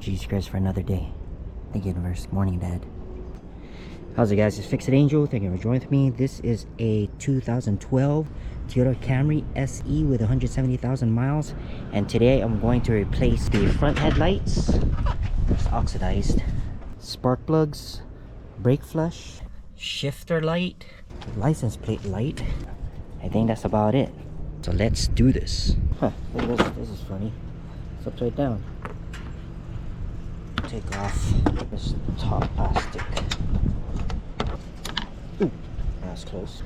Jesus Christ for another day. Thank you, universe. Morning, Dad. How's it, guys? It's Fix It Angel. Thank you for joining with me. This is a 2012 Toyota Camry SE with 170,000 miles. And today I'm going to replace the front headlights. It's oxidized. Spark plugs, brake flush, shifter light, license plate light. I think that's about it. So let's do this. Huh, look at this. This is funny. It's upside down. Take off this top plastic. Ooh, that's close.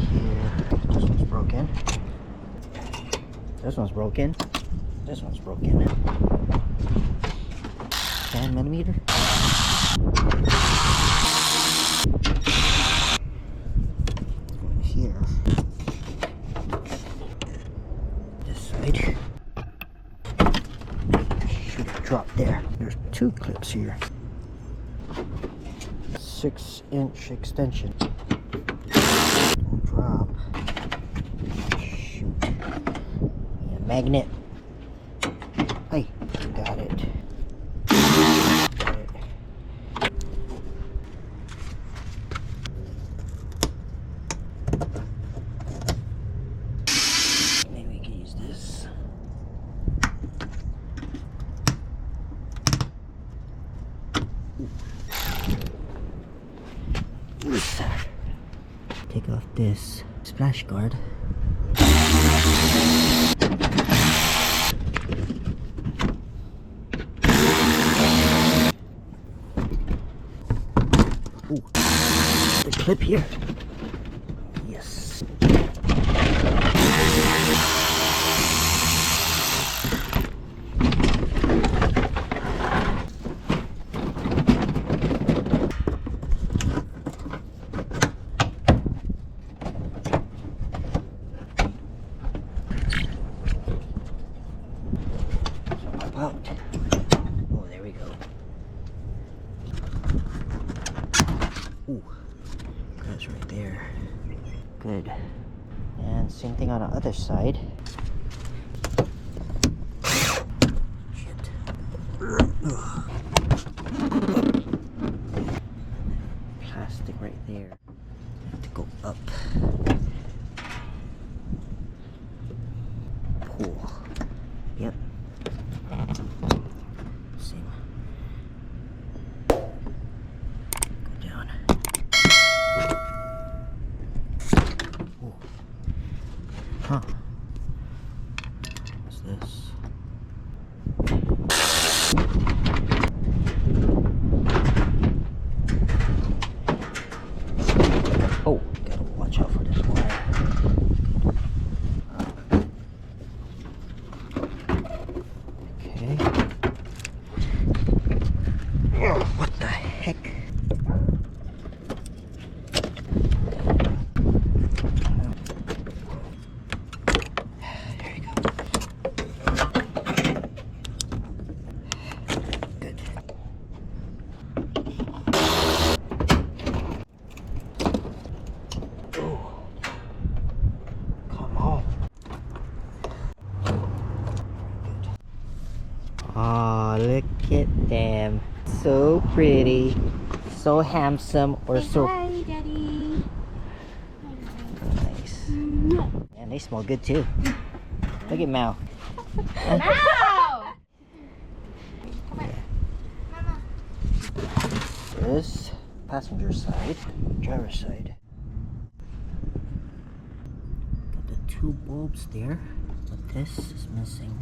Here, this one's broken. This one's broken. This one's broken. 10 millimeter. Here. This side. Should drop there. There's two clips here. 6-inch extension. Don't drop. Shoot. Need a magnet. Hey, got it. Maybe we can use this. Take off this splash guard. Ooh, the clip here. Yes. Out. Oh, there we go. Ooh, that's right there. Good. And same thing on the other side. Shit. Plastic right there. Have to go up. Pull. Yep. Same. Go down. Ooh. Huh. What's this? Oh, gotta watch out for this wire. What the heck? There you go. Good. Oh, come on. Good. Oh, look at them. So pretty, so handsome, or so. Hi, Daddy. Nice. And they smell good too. Look at Mao. Wow! Come on. Mama. This passenger side, driver's side. Got the two bulbs there, but this is missing.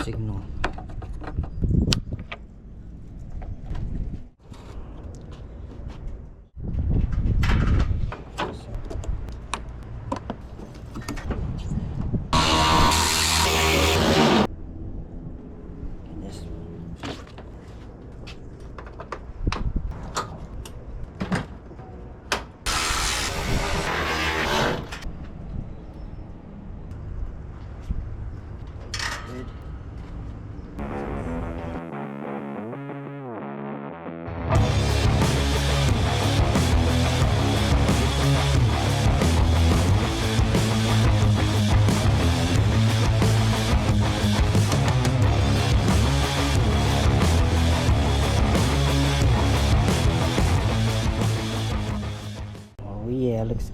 Signal.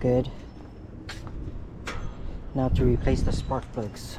good. Now to replace the spark plugs.